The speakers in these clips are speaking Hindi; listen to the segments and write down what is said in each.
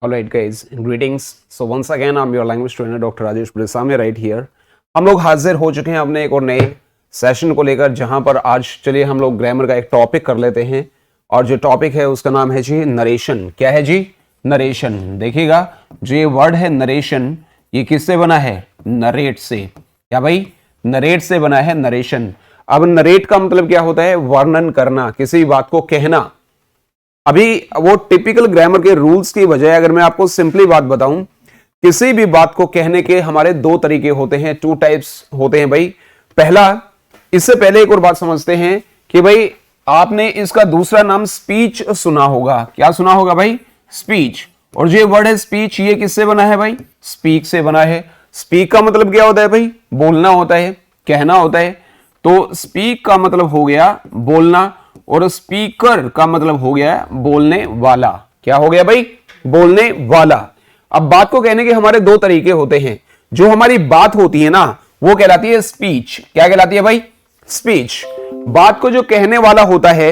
All right, guys. Greetings. So once again, I'm your language trainer, Dr. Rajesh Pulisame, right here. हम लोग हाजिर हो चुके हैं अपने एक और नए सेशन को लेकर, जहां पर आज चलिए हम लोग ग्रामर का एक टॉपिक कर लेते हैं। और जो टॉपिक है उसका नाम है जी नरेशन। क्या है जी? नरेशन। देखिएगा, जो ये वर्ड है नरेशन, ये किससे बना है? नरेट से। क्या भाई? नरेट से बना है नरेशन। अब नरेट का मतलब क्या होता है? वर्णन करना, किसी बात को कहना। अभी वो टिपिकल ग्रामर के रूल्स की बजाय अगर मैं आपको सिंपली बात बताऊं, किसी भी बात को कहने के हमारे दो तरीके होते हैं, टू टाइप्स होते हैं भाई। पहला, इससे पहले एक और बात समझते हैं कि भाई आपने इसका दूसरा नाम स्पीच सुना होगा। क्या सुना होगा भाई? स्पीच। और जो वर्ड है स्पीच, ये किससे बना है भाई? स्पीक से बना है। स्पीक का मतलब क्या होता है भाई? बोलना होता है, कहना होता है। तो स्पीक का मतलब हो गया बोलना, और स्पीकर का मतलब हो गया बोलने वाला। क्या हो गया भाई? बोलने वाला। अब बात को कहने के हमारे दो तरीके होते हैं। जो हमारी बात होती है ना, वो कहलाती है स्पीच। क्या कहलाती है भाई? स्पीच। बात को जो कहने वाला होता है,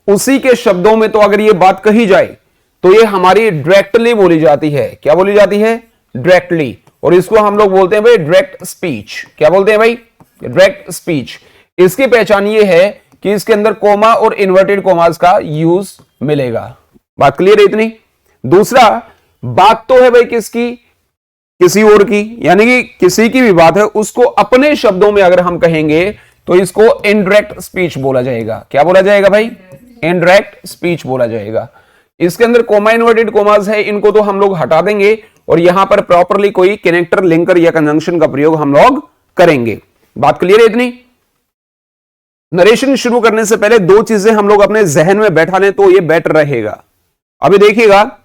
उसी के शब्दों में तो अगर ये बात कही जाए तो ये हमारी डायरेक्टली बोली जाती है। क्या बोली जाती है? डायरेक्टली। और इसको हम लोग बोलते हैं भाई डायरेक्ट स्पीच। क्या बोलते हैं भाई? Direct speech. इसकी पहचान ये है कि इसके अंदर कोमा और इन्वर्टेड कोमास का यूज मिलेगा। बात क्लियर है इतनी? दूसरा, बात तो है भाई किसकी? किसी और की, यानी कि किसी की भी बात है, उसको अपने शब्दों में अगर हम कहेंगे तो इसको इनडायरेक्ट स्पीच बोला जाएगा। क्या बोला जाएगा भाई? इनडायरेक्ट स्पीच बोला जाएगा। इसके अंदर कोमा इन्वर्टेड कोमास है, इनको तो हम लोग हटा देंगे और यहां पर प्रॉपरली कोई कनेक्टर, लिंकर या कंजंक्शन का प्रयोग हम लोग करेंगे। बात क्लियर है इतनी? नरेशन शुरू करने से पहले दो चीजें हम लोग अपने जहन में बैठा लें तो ये बेटर रहेगा। अभी देखिएगा,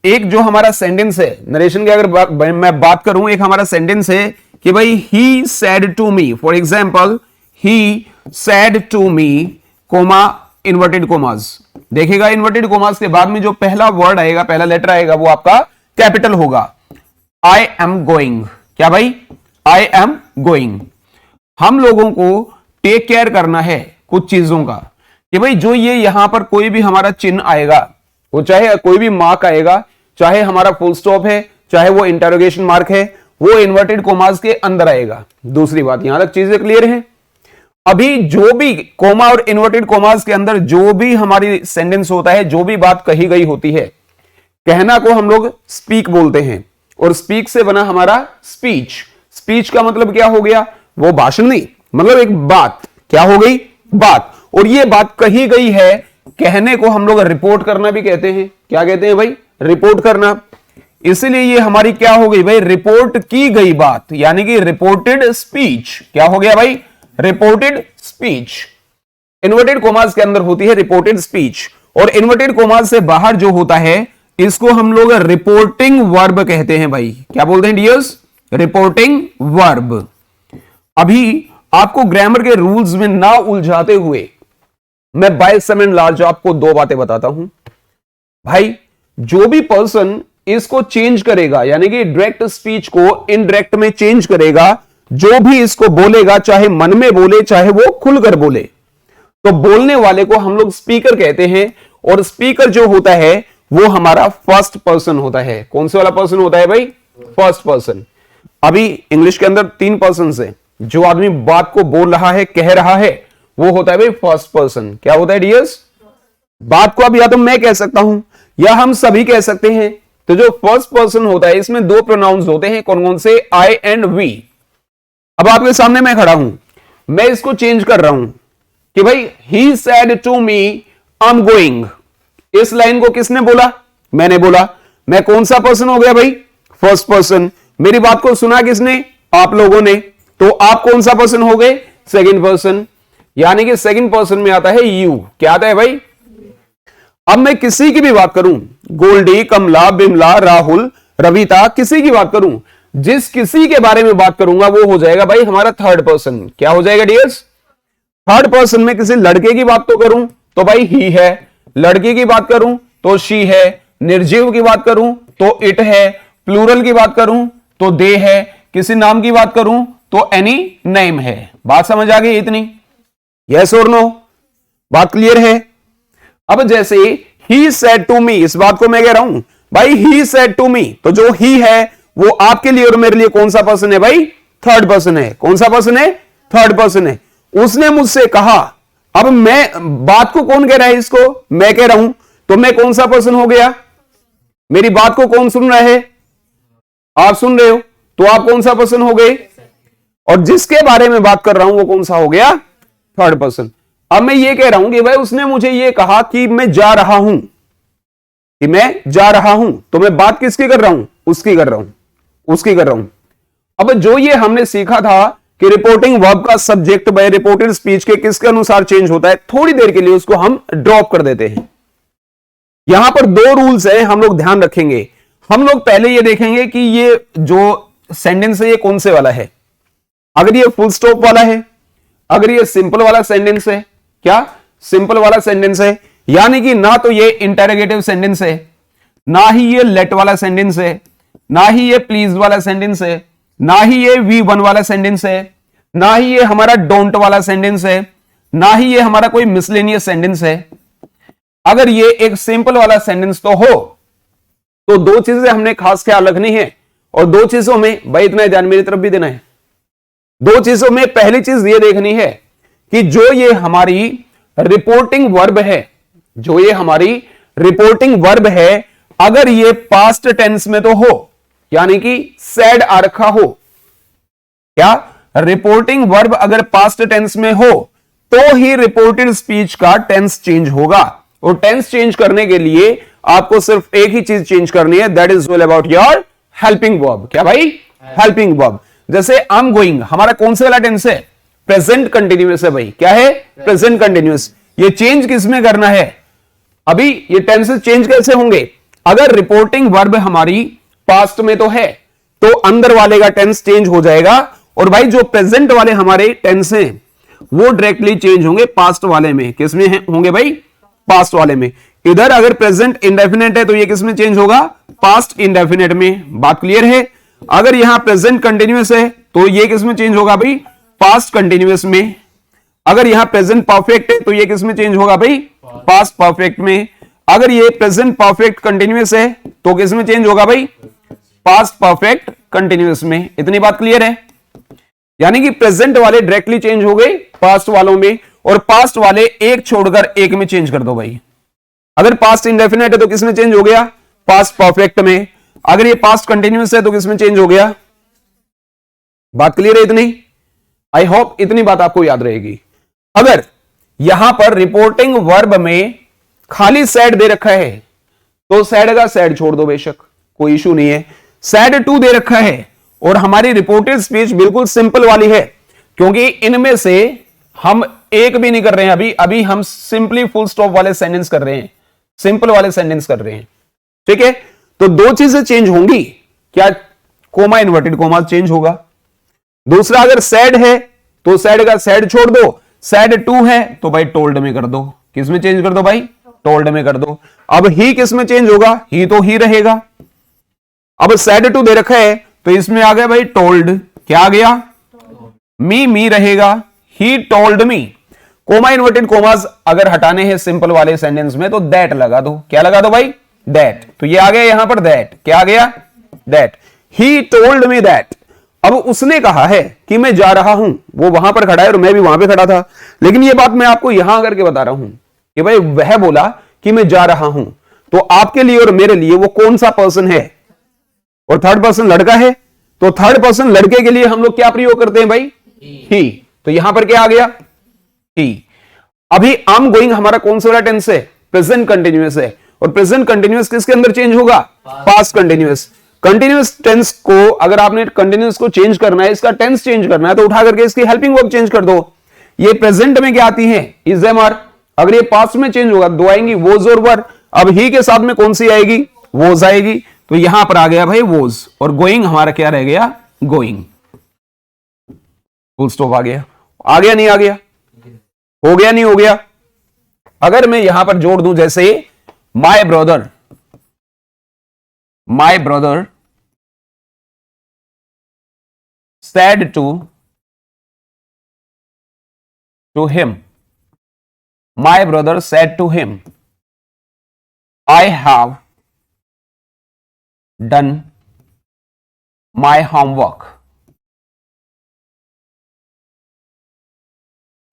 एक जो हमारा सेंटेंस है नरेशन की, अगर मैं बात करूं, एक हमारा सेंटेंस है कि भाई he said to me, for example he said to me, comma inverted commas. देखिएगा, इन्वर्टेड कोमास के बाद में जो पहला वर्ड आएगा, पहला लेटर आएगा, वो आपका कैपिटल होगा। आई एम गोइंग। क्या भाई? आई एम गोइंग। हम लोगों को टेक केयर करना है कुछ चीजों का कि भाई जो ये यहां पर कोई भी हमारा चिन्ह आएगा, वो चाहे कोई भी मार्क आएगा, चाहे हमारा फुल स्टॉप है, चाहे वो इंटरोगेशन मार्क है, वो इन्वर्टेड कोमास के अंदर आएगा। दूसरी बात, यहां तक चीजें क्लियर हैं? अभी जो भी कोमा और इन्वर्टेड कोमास के अंदर जो भी हमारी सेंटेंस होता है, जो भी बात कही गई होती है, कहना को हम लोग स्पीक बोलते हैं, और स्पीक से बना हमारा स्पीच। स्पीच का मतलब क्या हो गया? वो भाषण नहीं, मतलब एक बात। क्या हो गई? बात। और ये बात कही गई है, कहने को हम लोग रिपोर्ट करना भी कहते हैं। क्या कहते हैं भाई? रिपोर्ट करना। इसलिए ये हमारी क्या हो गई भाई? रिपोर्ट की गई बात, यानी कि रिपोर्टेड स्पीच। क्या हो गया भाई? Reported speech. इन्वर्टेड कोमास के अंदर होती है रिपोर्टेड स्पीच, और इन्वर्टेड कोमास से बाहर जो होता है, इसको हम लोग रिपोर्टिंग वर्ब कहते हैं भाई। क्या बोलते हैं डियर्स? Reporting verb. अभी आपको ग्रामर के रूल्स में ना उलझाते हुए मैं बाय सम एंड लार्ज आपको दो बातें बताता हूं भाई। जो भी पर्सन इसको चेंज करेगा, यानी कि डायरेक्ट स्पीच को इनडायरेक्ट में चेंज करेगा, जो भी इसको बोलेगा, चाहे मन में बोले चाहे वो खुलकर बोले, तो बोलने वाले को हम लोग स्पीकर कहते हैं। और स्पीकर जो होता है वो हमारा फर्स्ट पर्सन होता है। कौन से वाला पर्सन होता है भाई? First person. अभी इंग्लिश के अंदर तीन पर्सन है। जो आदमी बात को बोल रहा है, कह रहा है, वो होता है भाई फर्स्ट पर्सन। क्या होता है डियर्स? बात को अब या तो मैं कह सकता हूं या हम सभी कह सकते हैं। तो जो फर्स्ट पर्सन होता है, इसमें दो प्रोनाउंस होते हैं। कौन कौन से? आई एंड वी। अब आपके सामने मैं खड़ा हूं, मैं इसको चेंज कर रहा हूं कि भाई he said to me I am going. इस लाइन को किसने बोला? मैंने बोला। मैं कौन सा पर्सन हो गया भाई? First person. मेरी बात को सुना किसने? आप लोगों ने। तो आप कौन सा पर्सन हो गए? Second person. यानी कि सेकंड पर्सन में आता है यू। क्या आता है भाई? अब मैं किसी की भी बात करूं, गोल्डी, कमला, बिमला, राहुल, रविता, किसी की बात करूं, जिस किसी के बारे में बात करूंगा वो हो जाएगा भाई हमारा थर्ड पर्सन। क्या हो जाएगा डियर्स? थर्ड पर्सन में किसी लड़के की बात तो करूं तो भाई ही है, लड़की की बात करूं तो शी है, निर्जीव की बात करूं तो इट है, प्लूरल की बात करूं तो दे है, किसी नाम की बात करूं तो एनी नेम है। बात समझ आ गई इतनी? यस और नो? बात क्लियर है? अब जैसे ही सेड टू मी, इस बात को मैं कह रहा हूं, भाई ही सेड टू मी, तो जो ही है वो आपके लिए और मेरे लिए कौन सा पर्सन है भाई? थर्ड पर्सन है। कौन सा पर्सन है? थर्ड पर्सन है। उसने मुझसे कहा, अब मैं, बात को कौन कह रहा है? इसको मैं कह रहा हूं, तो मैं कौन सा पर्सन हो गया? मेरी बात को कौन सुन रहा है? आप सुन रहे हो, तो आप कौन सा पर्सन हो गए? और जिसके बारे में बात कर रहा हूं वो कौन सा हो गया? Third person. अब मैं ये कह रहा हूं कि भाई उसने मुझे ये कहा कि मैं जा रहा हूं, कि मैं जा रहा हूं, तो मैं बात किसकी कर रहा हूं? उसकी कर रहा हूं, उसकी कर रहा हूं। अब जो ये हमने सीखा था कि रिपोर्टिंग वर्ब का सब्जेक्ट बाय रिपोर्टेड स्पीच के किसके अनुसार चेंज होता है, थोड़ी देर के लिए उसको हम ड्रॉप कर देते हैं। यहां पर दो रूल्स हैं, हम लोग ध्यान रखेंगे। हम लोग पहले ये देखेंगे कि ये जो सेंटेंस है ये कौन से वाला है। अगर ये फुल स्टॉप वाला है, अगर ये सिंपल वाला सेंटेंस है, क्या सिंपल वाला सेंटेंस है, यानी कि ना तो ये इंटरोगेटिव सेंटेंस है, ना ही ये लेट वाला सेंटेंस है, ना ही ये प्लीज वाला सेंटेंस है, ना ही ये V1 वाला सेंटेंस है, ना ही ये हमारा डोंट वाला सेंटेंस है, ना ही ये हमारा कोई मिसलेनियस सेंटेंस है। अगर ये एक सिंपल वाला सेंटेंस तो हो, तो दो चीजें हमने खास ख्याल रखनी है, और दो चीजों में भाई इतना ध्यान मेरी तरफ भी देना है। दो चीजों में पहली चीज ये देखनी है कि जो ये हमारी रिपोर्टिंग वर्ब है, जो ये हमारी रिपोर्टिंग वर्ब है, अगर ये पास्ट टेंस में तो हो, यानी कि सेड आ रखा हो। क्या रिपोर्टिंग वर्ब अगर पास्ट टेंस में हो तो ही रिपोर्टेड स्पीच का टेंस चेंज होगा। और टेंस चेंज करने के लिए आपको सिर्फ एक ही चीज चेंज करनी है, that is all about your helping verb. क्या भाई? Helping verb. जैसे आई एम गोइंग, हमारा कौन से वाला टेंस है? प्रेजेंट कंटिन्यूअस है भाई। क्या है? Present continuous. ये चेंज किसमें करना है? अभी ये टेंसेस चेंज कैसे होंगे? अगर रिपोर्टिंग वर्ब हमारी पास्ट में तो है, तो अंदर वाले का टेंस चेंज हो जाएगा, और भाई जो प्रेजेंट वाले हमारे टेंस हैं वो डायरेक्टली चेंज होंगे पास्ट वाले में। किसमें होंगे भाई? पास्ट वाले में। इधर अगर प्रेजेंट इंडेफिनेट है तो ये किसमें चेंज होगा? पास्ट इंडेफिनेट में। बात क्लियर है? अगर यहां प्रेजेंट कंटिन्यूअस है तो ये किसमें चेंज होगा भाई? पास्ट कंटिन्यूअस में। अगर यहां प्रेजेंट परफेक्ट है तो ये किसमें चेंज होगा भाई? पास्ट परफेक्ट में। अगर ये प्रेजेंट परफेक्ट कंटिन्यूअस है तो किसमें चेंज होगा भाई? पास्ट परफेक्ट कंटिन्यूअस में। इतनी बात क्लियर है? यानी कि प्रेजेंट वाले डायरेक्टली चेंज हो गए पास्ट वालों में, और पास्ट वाले एक छोड़कर एक में चेंज कर दो भाई। अगर पास्ट इंडेफिनेट है तो किसमें चेंज हो गया? पास्ट परफेक्ट में। अगर ये पास्ट कंटिन्यूअस है तो किसमें चेंज हो गया? बात क्लियर है इतनी? आई होप इतनी बात आपको याद रहेगी। अगर यहां पर रिपोर्टिंग वर्ब में खाली सैड दे रखा है तो सैड का सैड छोड़ दो, बेशक कोई इशू नहीं है। सैड टू दे रखा है और हमारी रिपोर्टेड स्पीच बिल्कुल सिंपल वाली है, क्योंकि इनमें से हम एक भी नहीं कर रहे हैं अभी हम सिंपली फुल स्टॉप वाले सेंटेंस कर रहे हैं, सिंपल वाले सेंटेंस कर रहे हैं। ठीक है, तो दो चीजें चेंज होंगी। क्या? कोमा इन्वर्टेड कोमा चेंज होगा। दूसरा, अगर सैड है तो सैड का सैड छोड़ दो, सैड टू है तो भाई टोल्ड में कर दो। किस में चेंज कर दो भाई? टोल्ड में कर दो। अब ही किस में चेंज होगा? ही तो ही रहेगा। अब सैड टू दे रखा है तो इसमें आ गया भाई टोल्ड। क्या आ गया? मी रहेगा। He told me. Comma inverted commas अगर हटाने हैं सिंपल वाले सेंटेंस में तो दैट लगा दो। क्या लगा दो भाई? दैट। तो ये आ गया यहां पर दैट। क्या आ गया? That. He told me that. अब उसने कहा है कि मैं जा रहा हूं, वो वहां पर खड़ा है और मैं भी वहां पे खड़ा था, लेकिन ये बात मैं आपको यहां करके बता रहा हूं कि भाई वह बोला कि मैं जा रहा हूं, तो आपके लिए और मेरे लिए वो कौन सा पर्सन है? और थर्ड पर्सन लड़का है, तो थर्ड पर्सन लड़के के लिए हम लोग क्या प्रयोग करते हैं भाई? ही। तो यहां पर क्या आ गया? ही। अभी आई एम गोइंग हमारा कौन सा वाला टेंस है? प्रेजेंट कंटिन्यूअस है, और प्रेजेंट कंटिन्यूअस किसके अंदर चेंज होगा? Past continuous. कंटिन्यूअस टेंस को अगर आपने कंटिन्यूअस को चेंज करना है, इसका टेंस चेंज करना है, तो उठा करके इसकी हेल्पिंग वर्ब चेंज कर दो। ये प्रेजेंट में क्या आती है? Is am are. अगर ये पास्ट में चेंज होगा दो आएंगी, वोज और वर। अब ही के साथ में कौन सी आएगी? वोज आएगी। तो यहां पर आ गया भाई वोज, और गोइंग हमारा क्या रह गया? गोइंग। फुल स्टॉप आ गया। आ गया नहीं आ गया? हो गया नहीं हो गया? अगर मैं यहां पर जोड़ दूं जैसे my brother said to him, my brother said to him, I have done my homework.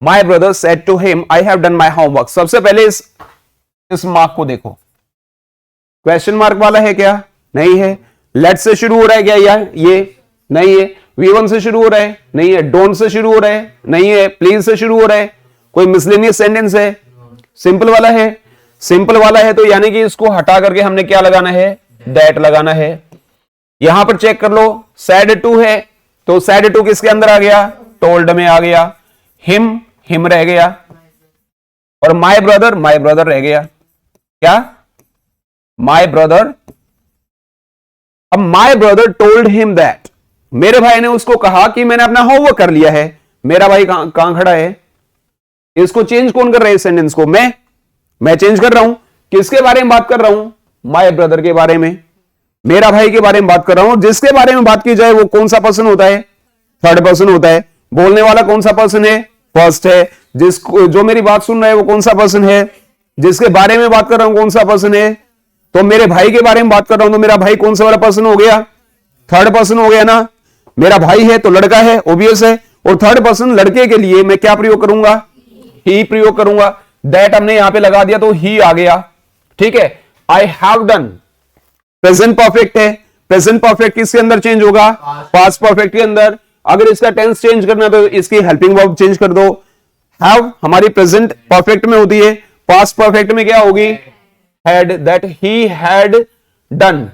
My brother said to him I have done my homework. सबसे पहले इस मार्क को देखो, क्वेश्चन मार्क वाला है क्या? नहीं है। लेट से शुरू हो रहा है क्या? ये नहीं है। V1 से शुरू हो रहा है? नहीं है। डोंट से शुरू हो रहा है? नहीं है। प्लीज से शुरू हो रहा है? कोई मिसलेनियस सेंटेंस है? सिंपल वाला है। सिंपल वाला है तो यानी कि इसको हटा करके हमने क्या लगाना है? दैट लगाना है। यहां पर चेक कर लो, सैड टू है तो सैड टू किसके अंदर आ गया? टोल्ड में आ गया। हिम रह गया और माय ब्रदर रह गया। क्या? My brother. अब my brother told him that, मेरे भाई ने उसको कहा कि मैंने अपना होमवर्क कर लिया है। मेरा भाई कहां खड़ा है? इसको चेंज कौन कर रहा है? इस सेंटेंस को मैं चेंज कर रहा हूं। किसके बारे में बात कर रहा हूं? माय ब्रदर के बारे में, मेरा भाई के बारे में बात कर रहा हूं। जिसके बारे में बात की जाए वो कौन सा पर्सन होता है? थर्ड पर्सन होता है। बोलने वाला कौन सा पर्सन है? फर्स्ट है। जो मेरी बात सुन रहा है वो कौन सा पर्सन है? जिसके बारे में बात कर रहा हूं कौन सा पर्सन है? तो मेरे भाई के बारे में बात कर रहा हूं तो मेरा भाई कौन सा वाला पर्सन हो गया? थर्ड पर्सन हो गया ना। मेरा भाई है तो लड़का है, ऑब्वियस है। और थर्ड पर्सन लड़के के लिए मैं क्या प्रयोग करूंगा? ही प्रयोग करूंगा। दैट हमने यहां पे लगा दिया तो ही आ गया। ठीक है। आई हैव डन, प्रेजेंट परफेक्ट है। प्रेजेंट परफेक्ट किसके अंदर चेंज होगा? पास्ट परफेक्ट के अंदर। अगर इसका टेंस चेंज करना तो इसकी हेल्पिंग वर्ब चेंज कर दो। हैव हमारी प्रेजेंट परफेक्ट में होती है, पास्ट परफेक्ट में क्या होगी? Had. That he had done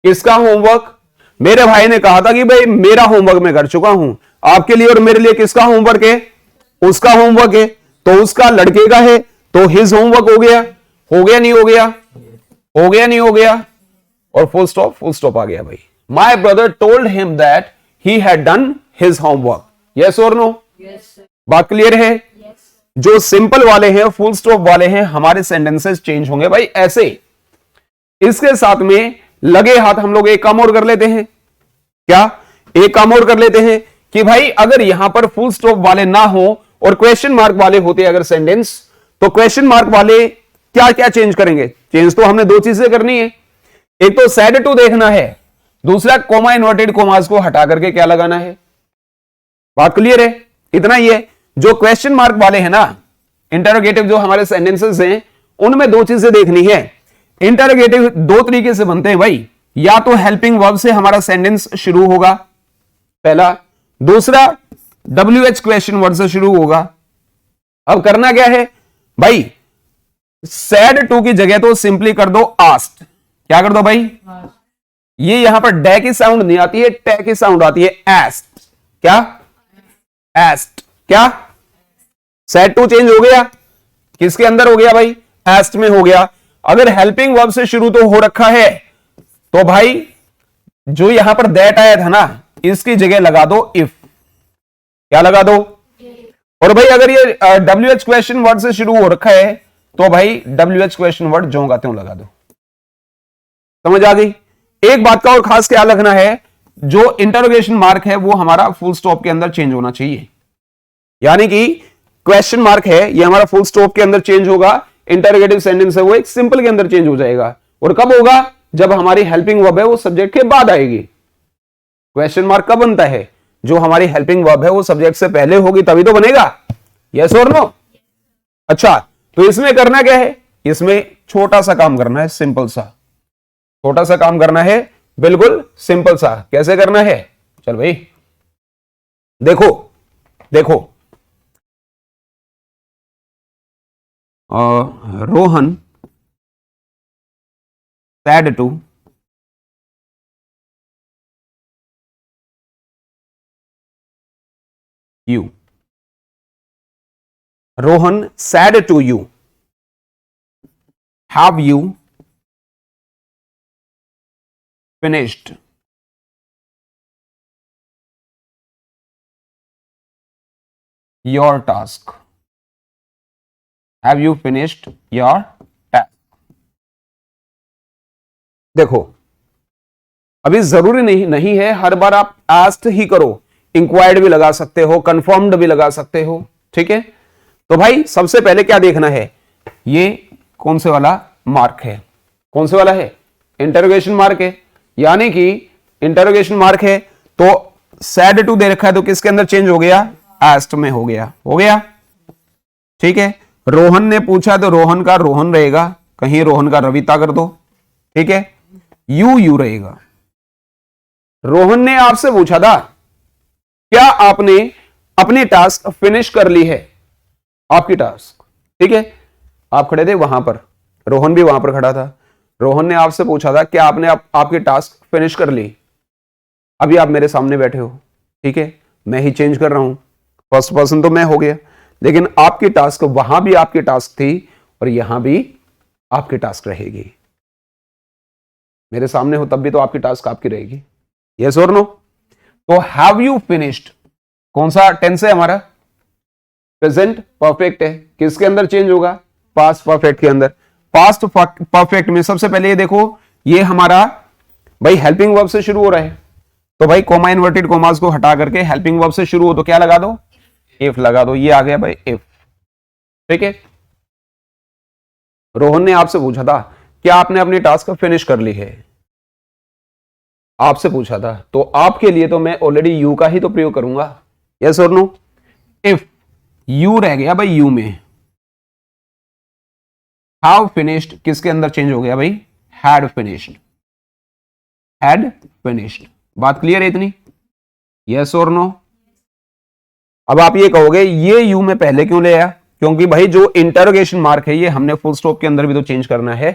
इसका होमवर्क। मेरे भाई ने कहा था कि भाई मेरा होमवर्क मैं कर चुका हूं। आपके लिए और मेरे लिए किसका होमवर्क है? उसका होमवर्क है। तो उसका लड़के का है तो हिज होमवर्क हो गया। हो गया नहीं हो गया? हो गया नहीं हो गया? और फुल स्टॉप आ गया भाई। My brother told him that he had done his homework. Yes और नो? बात क्लियर है? जो सिंपल वाले हैं, फुल स्टॉप वाले हैं, हमारे सेंटेंसेस चेंज होंगे भाई ऐसे। इसके साथ में लगे हाथ हम लोग एक काम और कर लेते हैं। क्या? एक काम और कर लेते हैं कि भाई अगर यहां पर फुल स्टॉप वाले ना हो और क्वेश्चन मार्क वाले होते अगर सेंटेंस, तो क्वेश्चन मार्क वाले क्या क्या चेंज करेंगे? चेंज तो हमने दो चीजें करनी है। एक तो सैड टू देखना है, दूसरा कोमा इन्वर्टेड कोमास को हटा करके क्या लगाना है। बात क्लियर है? इतना ही है। जो क्वेश्चन मार्क वाले हैं ना, इंटरोगेटिव जो हमारे सेंटेंसेस हैं, उनमें दो चीजें देखनी है। इंटरोगेटिव दो तरीके से बनते हैं भाई। या तो हेल्पिंग वर्ब से हमारा सेंटेंस शुरू होगा पहला, दूसरा WH क्वेश्चन वर्ड से शुरू होगा। अब करना क्या है भाई? सैड टू की जगह तो सिंपली कर दो आस्क्ड। क्या कर दो भाई? ये यहां पर डे की साउंड नहीं आती है, टे की साउंड आती है। एस्क्ड। क्या? एस्क्ड। क्या? सैड टू चेंज हो गया, किसके अंदर हो गया भाई? एस्क्ड में हो गया। अगर हेल्पिंग वर्ब से शुरू तो हो रखा है तो भाई जो यहां पर दैट आया था ना, इसकी जगह लगा दो इफ। क्या लगा दो? और भाई अगर ये WH क्वेश्चन वर्ड से शुरू हो रखा है तो भाई WH क्वेश्चन वर्ड जो का त्यों लगा दो। समझ आ गई? एक बात का और खास ख्याल रखना है, जो इंटरोगेशन मार्क है वो हमारा फुल स्टॉप के अंदर चेंज होना चाहिए। यानी कि क्वेश्चन मार्क है ये हमारा फुल स्टॉप के अंदर चेंज होगा, इंटरोगेटिव सेंटेंस है वो एक सिंपल के अंदर चेंज हो जाएगा। और कब होगा? जब हमारी हेल्पिंग वर्ब है वो सब्जेक्ट के बाद आएगी। क्वेश्चन मार्क कब बनता है? जो हमारी हेल्पिंग वर्ब है वो सब्जेक्ट से पहले होगी तभी तो बनेगा। यस और नो? अच्छा, तो इसमें करना क्या है? इसमें छोटा सा काम करना है, सिंपल सा। छोटा सा काम करना है, बिल्कुल सिंपल सा। कैसे करना है? चल भाई देखो देखो। Rohan said to you. Rohan said to you, have you finished your task? Have you finished your task? देखो अभी जरूरी नहीं है हर बार आप आस्क्ड ही करो, इंक्वायर्ड भी लगा सकते हो, कंफर्म्ड भी लगा सकते हो। ठीक है। तो भाई सबसे पहले क्या देखना है? ये कौन से वाला मार्क है? कौन से वाला है? इंटरोगेशन मार्क है, यानी कि इंटरोगेशन मार्क है तो सैड टू दे रखा है तो किसके अंदर चेंज हो गया, एस्ट में हो गया, हो गया। ठीक है, रोहन ने पूछा तो रोहन का रोहन रहेगा, कहीं रोहन का रविता कर दो। ठीक है, यू रहेगा। रोहन ने आपसे पूछा था क्या आपने अपनी टास्क फिनिश कर ली है, आपकी टास्क। ठीक है, आप खड़े थे वहां पर, रोहन भी वहां पर खड़ा था। रोहन ने आपसे पूछा था क्या आपने आपकी टास्क फिनिश कर ली। अभी आप मेरे सामने बैठे हो, ठीक है, मैं ही चेंज कर रहा हूं, फर्स्ट पर्सन तो मैं हो गया, लेकिन आपकी टास्क वहां भी आपकी टास्क थी और यहां भी आपकी टास्क रहेगी। मेरे सामने हो तब भी तो आपकी टास्क आपकी रहेगी। यस और नो? तो हैव यू फिनिश्ड कौन सा टेंस है हमारा, प्रेजेंट परफेक्ट है, किसके अंदर चेंज होगा, पास्ट परफेक्ट के अंदर। पास्ट परफेक्ट में सबसे पहले ये देखो, ये हमारा भाई हेल्पिंग वर्ब से शुरू हो रहा है, तो भाई कोमा इन्वर्टेड कोमास को हटा करके हेल्पिंग वर्ब से शुरू हो तो क्या लगा दो, इफ लगा दो, ये आ गया भाई इफ। ठीक है, रोहन ने आपसे पूछा था क्या आपने अपनी टास्क फिनिश कर ली है, आपसे पूछा था, तो आपके लिए तो मैं ऑलरेडी यू का ही तो प्रयोग करूंगा। यस और नो? इफ यू रह गया भाई यू में, हैव फिनिश्ड किसके अंदर चेंज हो गया भाई, हैड फिनिश्ड, हैड फिनिश्ड। बात क्लियर है इतनी? यस और नो? अब आप ये कहोगे ये यू में पहले क्यों ले आया, क्योंकि भाई जो इंटरोगेशन मार्क है ये हमने फुल स्टॉप के अंदर भी तो चेंज करना है।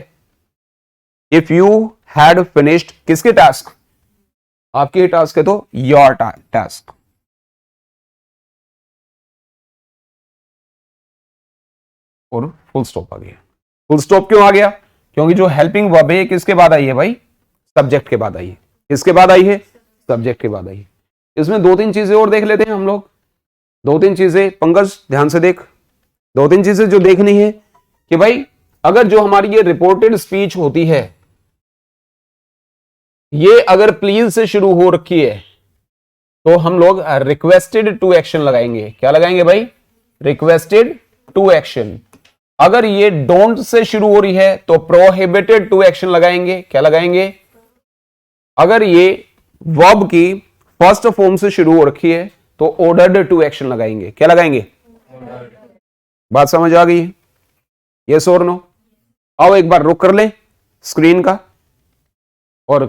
इफ यू हैड फिनिश्ड किसके टास्क, आपकी टास्क है तो योर टास्क। और फुल स्टॉप आ गया। फुल स्टॉप क्यों आ गया, क्योंकि जो हेल्पिंग वर्ब है किसके बाद आई है भाई, सब्जेक्ट के बाद आई है। किसके बाद आई है, सब्जेक्ट के बाद आई है। इसमें दो तीन चीजें और देख लेते हैं हम लोग, दो तीन चीजें पंकज ध्यान से देख, दो तीन चीजें जो देखनी है कि भाई अगर जो हमारी ये रिपोर्टेड स्पीच होती है ये अगर प्लीज से शुरू हो रखी है तो हम लोग रिक्वेस्टेड टू एक्शन लगाएंगे। क्या लगाएंगे भाई, रिक्वेस्टेड टू एक्शन। अगर ये डोंट से शुरू हो रही है तो प्रोहिबिटेड टू एक्शन लगाएंगे। क्या लगाएंगे, अगर ये वर्ब की फर्स्ट फॉर्म से शुरू हो रखी है तो ऑर्डर्ड टू एक्शन लगाएंगे। क्या लगाएंगे, बात समझ आ गई? यस और नो? आओ एक बार रुक कर ले स्क्रीन का और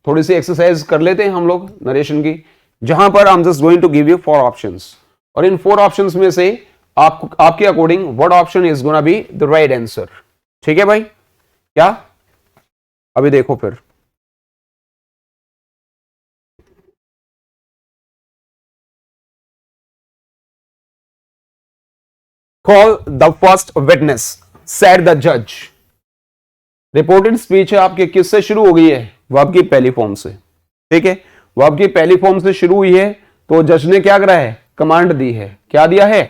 थोड़ी सी एक्सरसाइज कर लेते हैं हम लोग नरेशन की, जहां पर I am just going to give you 4 options और इन 4 ऑप्शंस में से आपके according what option is gonna be the right answer. ठीक है भाई? क्या अभी देखो फिर, call the first witness said the जज। रिपोर्टेड स्पीच है आपके किससे शुरू हो गई है, वर्ब की पहली फॉर्म से। ठीक है, वर्ब की पहली फॉर्म से शुरू हुई है तो जज ने क्या करा है, कमांड दी है। क्या दिया है?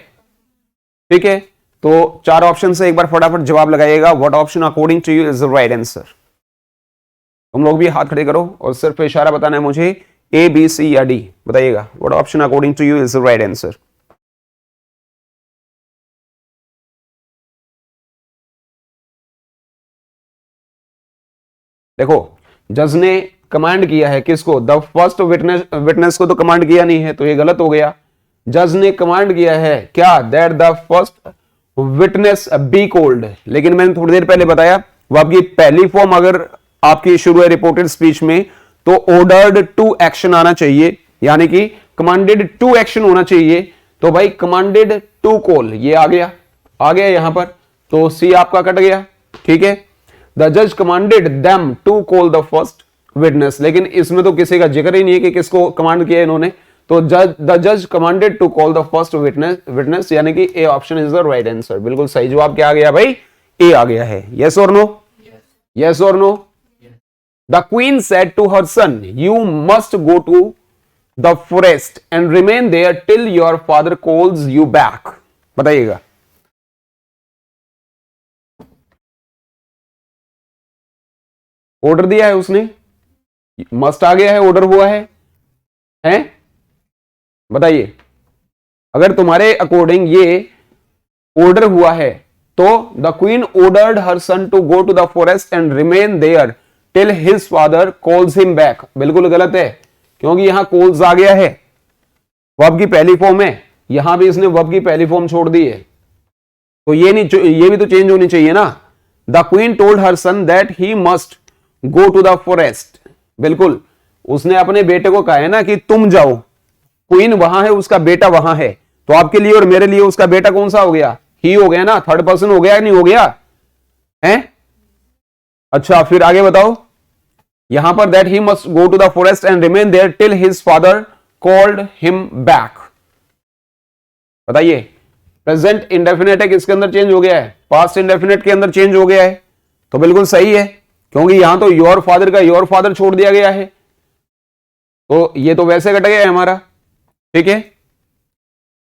ठीक है, तो 4 ऑप्शन से एक बार फटाफट जवाब लगाइएगा। What option according to you is the right answer. तुम लोग भी हाथ खड़े करो और सिर्फ इशारा बताना है मुझे, ए बी सी या डी बताइएगा। What option according to you is the right answer. देखो जज ने कमांड किया है किसको, द फर्स्ट विटनेस को तो कमांड किया नहीं है तो ये गलत हो गया। जज ने कमांड किया है क्या, that the first witness be called. लेकिन मैंने थोड़ी देर पहले बताया वर्ब की पहली फॉर्म अगर आपकी शुरू है रिपोर्टेड स्पीच में तो ऑर्डर्ड टू एक्शन आना चाहिए, यानी कि कमांडेड टू एक्शन होना चाहिए। तो भाई कमांडेड टू कॉल ये आ गया यहां पर, तो सी आपका कट गया। ठीक है, द जज commanded them to call the first witness, लेकिन इसमें तो किसी का जिक्र ही नहीं है कि किसको कमांड किया इन्होंने। तो द जज commanded to call the first witness, यानी कि A option is the right answer. बिल्कुल सही जवाब क्या आ गया भाई, ए आ गया है। यस और नो? यस और no? The queen said to her son you must go to the forest and remain there till your father calls you back. बताइएगा। ऑर्डर दिया है उसने, मस्ट आ गया है, ऑर्डर हुआ है, हैं? बताइए, अगर तुम्हारे अकॉर्डिंग ये ऑर्डर हुआ है तो the queen ordered her son to go to the forest and remain there till his father calls him back. बिल्कुल गलत है, क्योंकि यहां कॉल्स आ गया है, वर्ब की पहली फॉर्म है, यहां भी इसने वर्ब की पहली फॉर्म छोड़ दी है, तो ये नहीं, ये भी तो चेंज होनी चाहिए ना। The queen told her son that he must go to the forest. बिल्कुल, उसने अपने बेटे को कहा है ना कि तुम जाओ। क्वीन वहां है, उसका बेटा वहां है, तो आपके लिए और मेरे लिए उसका बेटा कौन सा हो गया? ही हो गया ना, थर्ड पर्सन हो गया या नहीं हो गया है? अच्छा, फिर आगे बताओ। यहां पर that he must go to the forest and remain there till his father called him back. बताइए, प्रेजेंट इंडेफिनेट है, किसके अंदर चेंज हो गया है? पास्ट इंडेफिनेट के अंदर चेंज हो गया है, तो बिल्कुल सही है, क्योंकि यहां तो योर फादर का योर फादर छोड़ दिया गया है, तो ये तो वैसे कट गया है हमारा। ठीक है,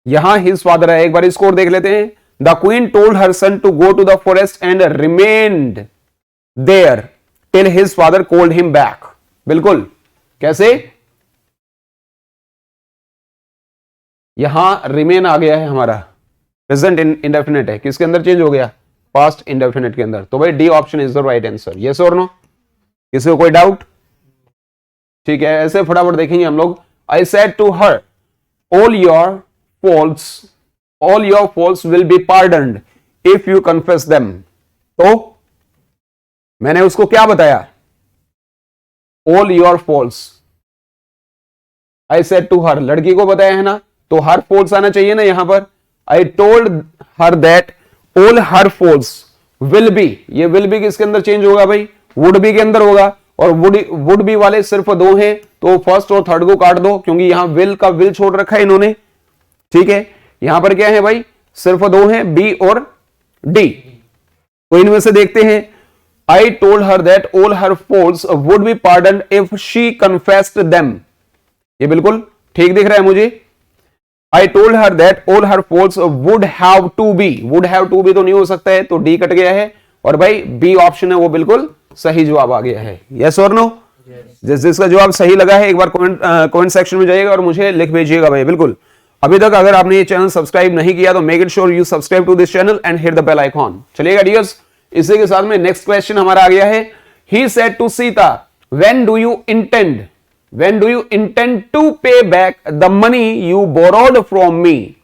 यहां हिज फादर है, एक बार स्कोर देख लेते हैं। The queen told her son to go to the forest and remained there till his father called him back. बिल्कुल, कैसे? यहां रिमेन आ गया है हमारा, प्रेजेंट इंडेफिनिट है, किसके अंदर चेंज हो गया? पास्ट इंडेफिनिट के अंदर। तो भाई D option is the right answer. Yes और नो? किसी को कोई डाउट? ठीक है, ऐसे फटाफट देखेंगे हम लोग। I said to her all your faults will be pardoned if you confess them. तो मैंने उसको क्या बताया? All your faults. I said to her, लड़की को बताया है ना, तो हर फॉल्ट्स आना चाहिए ना यहां पर। आई told her that all her faults will B. ये विल बी किसके अंदर चेंज होगा भाई? वुड बी के अंदर होगा, और वुड बी वाले सिर्फ दो हैं, तो फर्स्ट और थर्ड को काट दो, क्योंकि यहां विल का विल छोड़ रखा है इन्होंने। ठीक है, यहां पर क्या है भाई? सिर्फ दो हैं, बी और डी। तो इनमें से देखते हैं। I told her that all her faults would be pardoned if she confessed them. ये बिल्कुल ठीक दिख रहा है मुझे। I told her that all her faults would have to be. Would have to be तो नहीं हो सकता है, तो डी कट गया है, और भाई बी ऑप्शन है वो बिल्कुल सही जवाब आ गया है। यस और नो? जिसका जवाब सही लगा है एक बार कमेंट सेक्शन में जाइएगा और मुझे लिख भेजिएगा भाई। बिल्कुल, अभी तक अगर आपने ये चैनल सब्सक्राइब नहीं किया तो make it sure you subscribe to this channel and hit the bell icon. चलिएगा डियर्स, इसी के साथ में नेक्स्ट क्वेश्चन हमारा आ गया है। He said to Sita when do you intend to pay back the money you borrowed from me.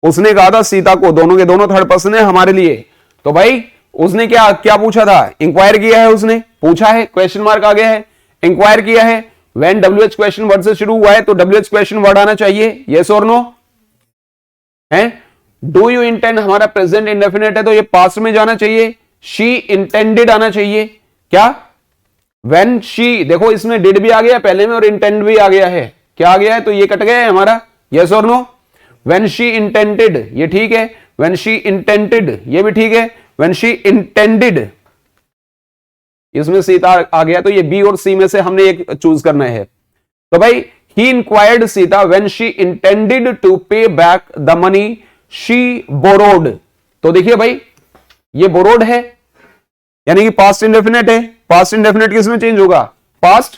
उसने कहा था सीता को, दोनों के दोनों थर्ड पर्सन है हमारे लिए, तो भाई उसने क्या क्या पूछा था? इंक्वायर किया है, उसने पूछा है, क्वेश्चन मार्क आ गया है, इंक्वायर किया है। व्हेन WH क्वेश्चन वर्ड से शुरू हुआ है तो WH क्वेश्चन वर्ड आना चाहिए। यस और नो? है डू यू इंटेंड हमारा प्रेजेंट इंडेफिनिट है, तो ये पास्ट में जाना चाहिए। शी इंटेंडेड आना चाहिए। क्या? व्हेन शी, देखो इसमें डिड भी आ गया पहले में और इंटेंड भी आ गया है। क्या आ गया है? तो ये कट गया है हमारा। यस और नो? व्हेन शी इंटेंडेड, ये ठीक है। व्हेन शी इंटेंडेड, ये भी ठीक है। व्हेन शी इंटेंडेड, इसमें सीता आ गया, तो ये बी और सी में से हमने एक चूज करना है। तो भाई he inquired Sita when she intended to pay back the money she borrowed. तो देखिए भाई, ये बोरोड है, यानी कि पास्ट इंडेफिनिट है। पास्ट इंडेफिनिट किसमें चेंज होगा? पास्ट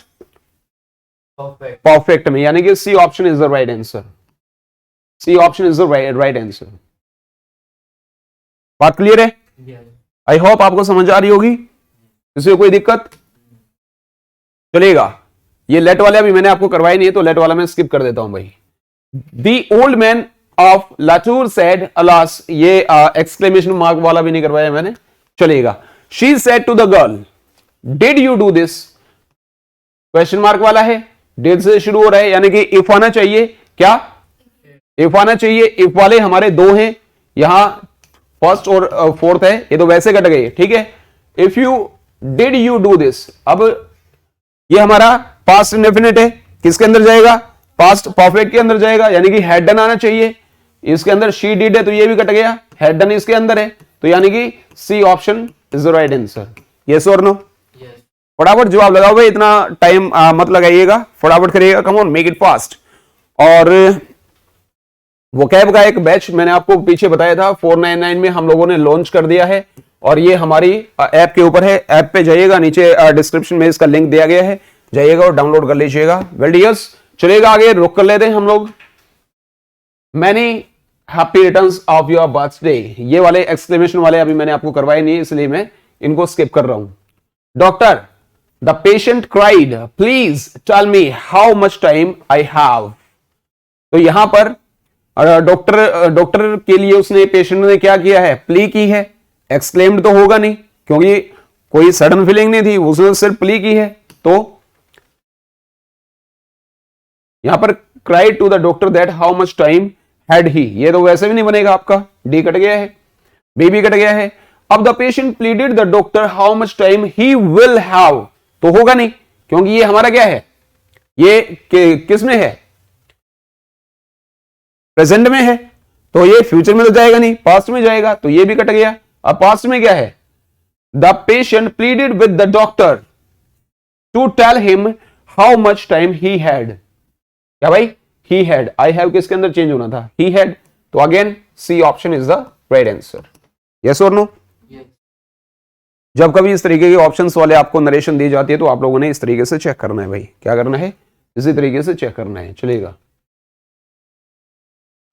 परफेक्ट में, यानी कि C option is the right answer. C option is the right answer. बात क्लियर है? आई होप आपको समझ आ रही होगी, किसी को कोई दिक्कत? चलेगा। ये लेट वाले अभी मैंने आपको करवाई नहीं है, तो लेट वाला मैं स्किप कर देता हूं भाई। The old man of Latur said alas, ये एक्सक्लेमेशन मार्क वाला भी नहीं करवाया मैंने, चलेगा। She said to the girl did you do this, question mark वाला है, डिड से शुरू हो रहा है, यानी कि इफ आना चाहिए। क्या? इफ आना चाहिए। इफ वाले हमारे दो हैं, यहां फर्स्ट और फोर्थ है, ये तो वैसे कट गए। ठीक है, if you did you do this, अब ये हमारा पास्ट इंडेफिनिट है, किसके अंदर जाएगा? पास्ट परफेक्ट के अंदर जाएगा, यानी कि हैड डन आना चाहिए। इसके अंदर शी डिड है, तो ये भी कट गया। हैड डन इसके अंदर है, तो यानी कि C option is the right answer. Yes और नो? फटाफट जवाब लगाओ भाई, इतना टाइम मत लगाइएगा, फटाफट करिएगा, come on make it fast. और वोकैब का एक बैच मैंने आपको पीछे बताया था, 499 में हम लोगों ने लॉन्च कर दिया है, और ये हमारी ऐप के ऊपर है। ऐप पे जाइएगा, नीचे डिस्क्रिप्शन में इसका लिंक दिया गया है, जाइएगा और डाउनलोड कर लीजिएगा। वेल डियर्स, चलेगा आगे, रुक कर लेते हैं हम लोग। Many happy returns of your birthday, ये वाले एक्सक्लेमेशन वाले अभी मैंने आपको करवाए नहीं है, इसलिए मैं इनको स्किप कर रहा हूं। Doctor the patient cried please tell me how much time I have. तो यहां पर डॉक्टर के लिए उसने पेशेंट ने क्या किया है, प्ली की है। एक्सक्लेम्ड तो होगा नहीं क्योंकि कोई सडन फीलिंग नहीं थी, उसने सिर्फ प्ली की है। तो यहां पर cried to the doctor that how much time had he, ये तो वैसे भी नहीं बनेगा आपका, डी कट गया है, बी भी कट गया है। अब the patient pleaded the doctor how much time he will have, तो होगा नहीं क्योंकि ये हमारा क्या है, ये किस में है, प्रेजेंट में है, तो ये फ्यूचर में तो जाएगा नहीं, पास्ट में जाएगा, तो ये भी कट गया। अब पास्ट में क्या है, the patient pleaded with the doctor to tell him how much time he had, क्या भाई, ही हैड, आई हैव किसके अंदर चेंज होना था, ही हैड, तो again C option is the right answer. Yes और नो? जब कभी इस तरीके के ऑप्शंस वाले आपको नरेशन दी जाती है तो आप लोगों ने इस तरीके से चेक करना है भाई, क्या करना है, इसी तरीके से चेक करना है, चलेगा।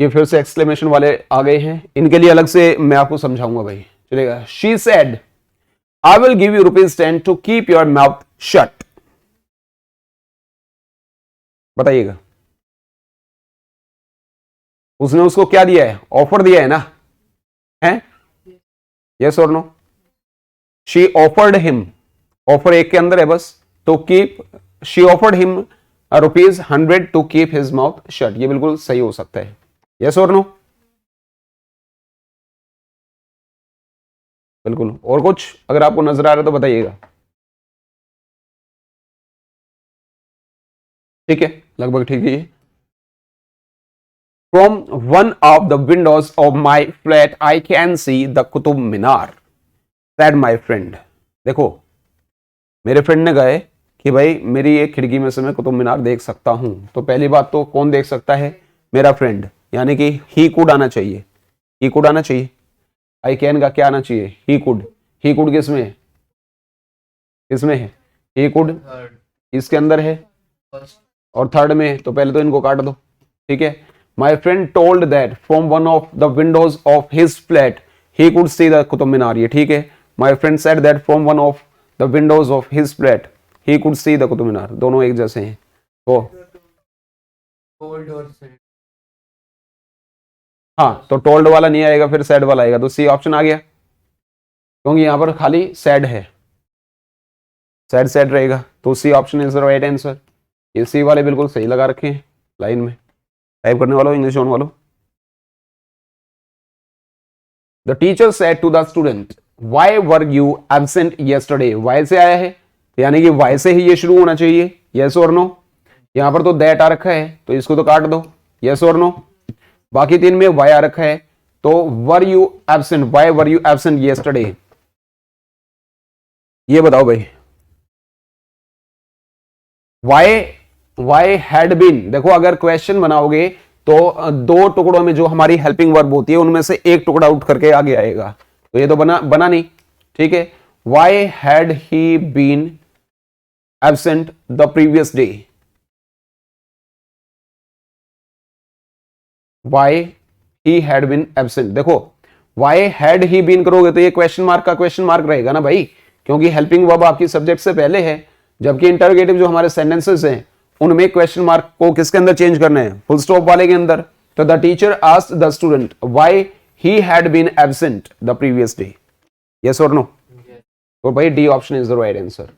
ये फिर से एक्सक्लेमेशन वाले आ गए हैं, इनके लिए अलग से मैं आपको समझाऊंगा भाई, चलेगा। She said I will give you ₹10 to keep your mouth shut, बताइएगा। उसने उसको क्या दिया है, ऑफर दिया है ना, है, यस और no? She offered him, offer एक के अंदर है बस, तो keep, she offered him ₹100 to keep his mouth shut, ये बिल्कुल सही हो सकता है, यस और नो? बिल्कुल। और कुछ अगर आपको नजर आ रहा है तो बताइएगा, ठीक है, लगभग ठीक है। From one of the windows of my flat I can see the Qutub Minar, said my friend। देखो मेरे फ्रेंड ने कहा कि भाई मेरी एक खिड़की में से मैं कुतुब मीनार देख सकता हूं, तो पहली बात तो कौन देख सकता है, मेरा फ्रेंड, यानी कि ही कुड आना चाहिए, ही कुड आना चाहिए, आई कैन का क्या आना चाहिए, ही कुड, ही कुड किसमें है, किसमें है, ही कुड इसके अंदर है और थर्ड में है, तो पहले तो इनको काट दो, ठीक है। My friend told that from one of the windows of his flat he could see the Qutub Minar, ये ठीक है। My friend said that from one of the windows of his flat he could see the Qutub Minar, दोनों एक जैसे हैं। तो हाँ, तो टोल्ड वाला नहीं आएगा, फिर सैड वाला आएगा, तो सी ऑप्शन आ गया क्योंकि यहां पर खाली सैड है, सैड सैड रहेगा, तो C option is the right answer. ये सी वाले बिल्कुल सही लगा रखे हैं लाइन में, टाइप करने वालों, इंग्लिश ऑन वालों। The teacher said to the student why were you absent yesterday, why से आया है यानी कि वाई से ही ये शुरू होना चाहिए, यस और नो? यहां पर तो दैट आ रखा है तो इसको तो काट दो, यस और नो? बाकी तीन में वाई आ रखा है, तो वर you absent, why were you absent yesterday, ये बताओ भाई। वाई हैड बीन, देखो अगर क्वेश्चन बनाओगे तो दो टुकड़ों में जो हमारी हेल्पिंग वर्ब होती है उनमें से एक टुकड़ा उठ करके आगे आएगा, तो ये तो बना नहीं, ठीक है। Why had he been absent the previous day, why he had been absent, देखो वाई हैड ही बीन करोगे तो ये क्वेश्चन मार्क का क्वेश्चन मार्क रहेगा ना भाई, क्योंकि हेल्पिंग वर्ब आपकी सब्जेक्ट से पहले है, जबकि इंटरोगेटिव जो हमारे सेंटेंसेस हैं उनमें क्वेश्चन मार्क को किसके अंदर चेंज करना है, फुल स्टॉप वाले के अंदर। तो the teacher asked the student why he had been absent the previous day, yes और नो? तो भाई D option is the right answer.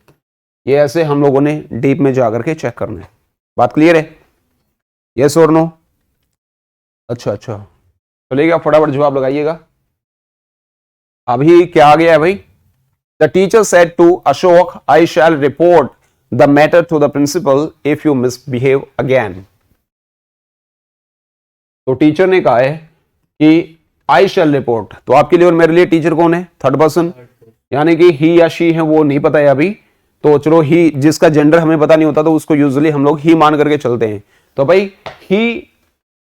ये ऐसे हम लोगों ने डीप में जाकर के चेक करना है, बात क्लियर है, यस और नो? अच्छा चलिएगा, फटाफट जवाब लगाइएगा। अभी क्या आ गया है भाई, the teacher said to Ashok I shall report the matter to the principal if you misbehave again। तो टीचर ने कहा है कि आई शैल रिपोर्ट, तो आपके लिए और मेरे लिए टीचर कौन है, थर्ड पर्सन, यानी कि ही या शी है वो नहीं पता है अभी, तो चलो ही, जिसका जेंडर हमें पता नहीं होता तो उसको यूजुअली हम लोग ही मान करके चलते हैं, तो भाई ही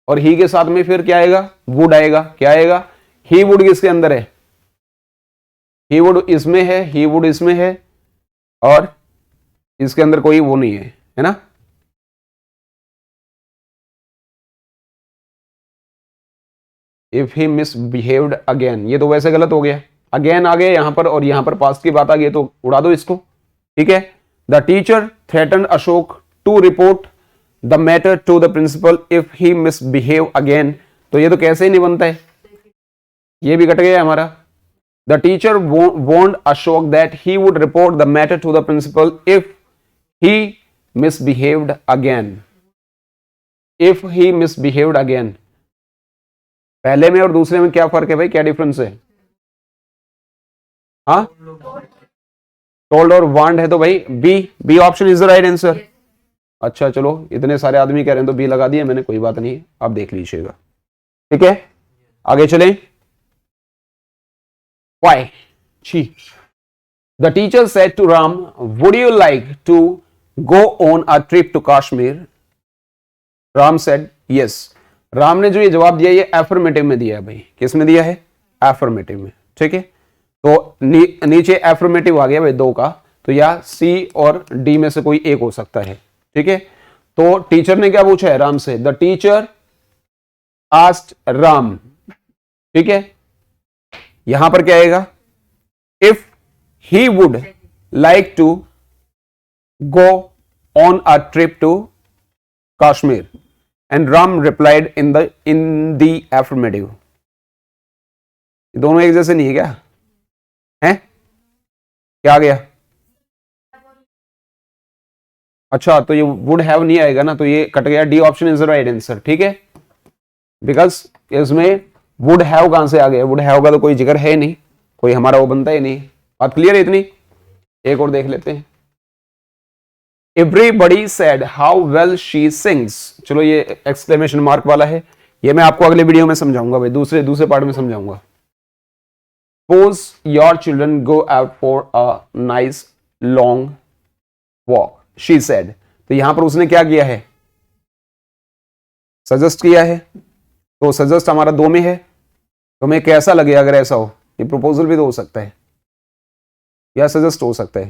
और ही के साथ में फिर क्या आएगा, वुड आएगा, क्या आएगा, ही वुड किसके अंदर है, ही वुड इसमें है, ही वुड इसमें है और इसके अंदर कोई वो नहीं है ना। इफ ही मिसबिहेव्ड अगेन, ये तो वैसे गलत हो गया, अगेन आ गया यहां पर और यहां पर पास्ट की बात आ गई, तो उड़ा दो इसको, ठीक है। The teacher threaten Ashok to report the matter to the principal if he misbehave again. तो ये तो कैसे ही नहीं बनता है, ये भी कट गया हमारा। The teacher warned Ashok that he would report the matter to the principal if he misbehaved again. If he misbehaved again, पहले में और दूसरे में क्या फर्क है भाई, क्या डिफरेंस है? हाँ, टोल्ड और वांड है तो भाई B option is the right answer. अच्छा चलो, इतने सारे आदमी कह रहे हैं तो बी लगा दिए मैंने, कोई बात नहीं, आप देख लीजिएगा। ठीक है, आगे चलें। वाई ची the teacher said to Ram would you like to go on a trip to Kashmir. Ram said yes. Ram ने जो ये जवाब दिया ये एफर्मेटिव में दिया है भाई। किस में दिया है? एफर्मेटिव में। ठीक है, तो नीचे एफर्मेटिव आ गया भाई दो का, तो या सी और डी में से कोई एक हो सकता है। ठीक है, तो टीचर ने क्या पूछा है राम से? The teacher asked Ram. ठीक है, यहां पर क्या आएगा? If he would like to go on a trip to Kashmir and Ram replied in the affirmative. दोनों एक जैसे नहीं है क्या? है क्या आ गया? अच्छा, तो ये वुड हैव नहीं आएगा ना, तो ये कट गया। D option is the right answer. ठीक है, बिकॉज इसमें वुड हैव कहां से आ गया? वुड हैव का तो कोई जिक्र है नहीं, कोई हमारा वो बनता ही नहीं। बात क्लियर है इतनी? एक और देख लेते हैं। Everybody said how well she sings. चलो, ये एक्सक्लेमेशन मार्क वाला है, ये मैं आपको अगले वीडियो में समझाऊंगा भाई, दूसरे पार्ट में समझाऊंगा। Suppose your children go out for a nice long walk, she said. तो यहां पर उसने क्या किया है? सजेस्ट किया है। तो सजेस्ट हमारा दो में है, तो हमें कैसा लगे अगर ऐसा हो? ये प्रपोजल भी तो हो सकता है या सजेस्ट हो सकता है।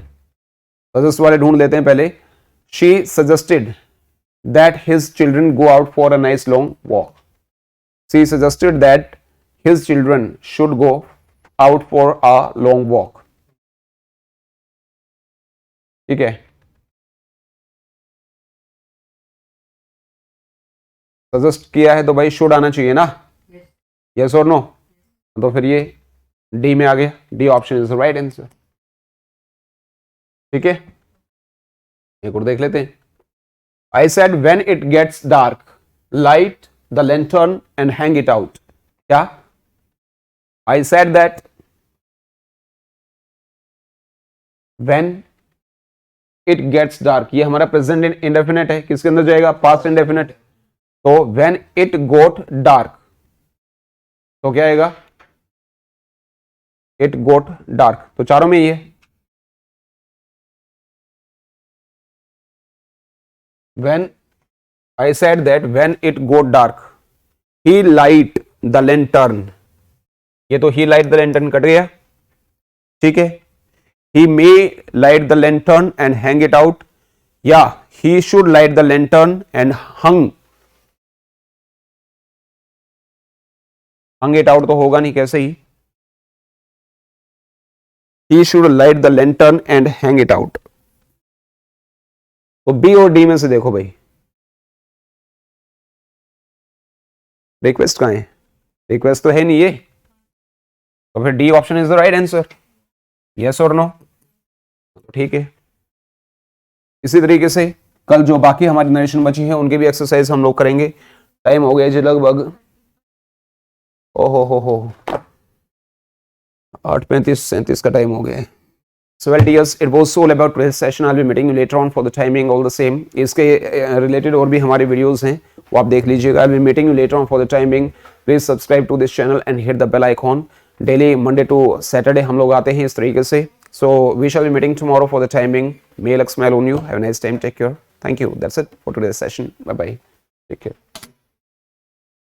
सजेस्ट वाले ढूंढ लेते हैं पहले। She suggested that his children go out for a nice long walk. She suggested that his children should go out for a long walk. ठीक है, सजेस्ट किया है तो भाई शुड आना चाहिए ना, यस और नो? तो फिर ये डी में आ गया। D option is the right answer. ठीक है, एक और देख लेते हैं। I said when it gets dark light the lantern and hang it out. क्या? I said that when it gets dark, ये हमारा प्रेजेंट इंडेफिनिट है, किसके अंदर जाएगा? Past indefinite. तो व्हेन इट गोट डार्क, तो क्या आएगा? It got dark. तो चारों में ये when I said that when it got dark he light the lantern, ये तो he light the lantern cut गया। ठीक है, he may light the lantern and hang it out, या he should light the lantern and hung it out तो होगा नहीं, कैसे ही? he should light the lantern and hang it out। तो बी और डी में से देखो भाई, रिक्वेस्ट कहां है? रिक्वेस्ट तो है नहीं ये, तो फिर D option is the right answer, yes और नो? ठीक है, इसी तरीके से कल जो बाकी हमारी नरेशन बची है उनके भी एक्सरसाइज हम लोग करेंगे। टाइम हो गया जी लगभग, ओहो 8:35-37 का टाइम हो गया है। So well dears, it was all about today's session. I'll be meeting you later on for the timing all the same. इसके related और भी हमारे videos हैं, वो आप देख लीजिएगा। I'll be meeting you later on for the timing. Please subscribe to this channel and hit the bell icon. Daily Monday to Saturday हम लोग आते हैं इस तरीके से। So we shall be meeting tomorrow for the timing. May luck smile on you. Have a nice time. Take care. Thank you. That's it for today's session. Bye bye. Take care.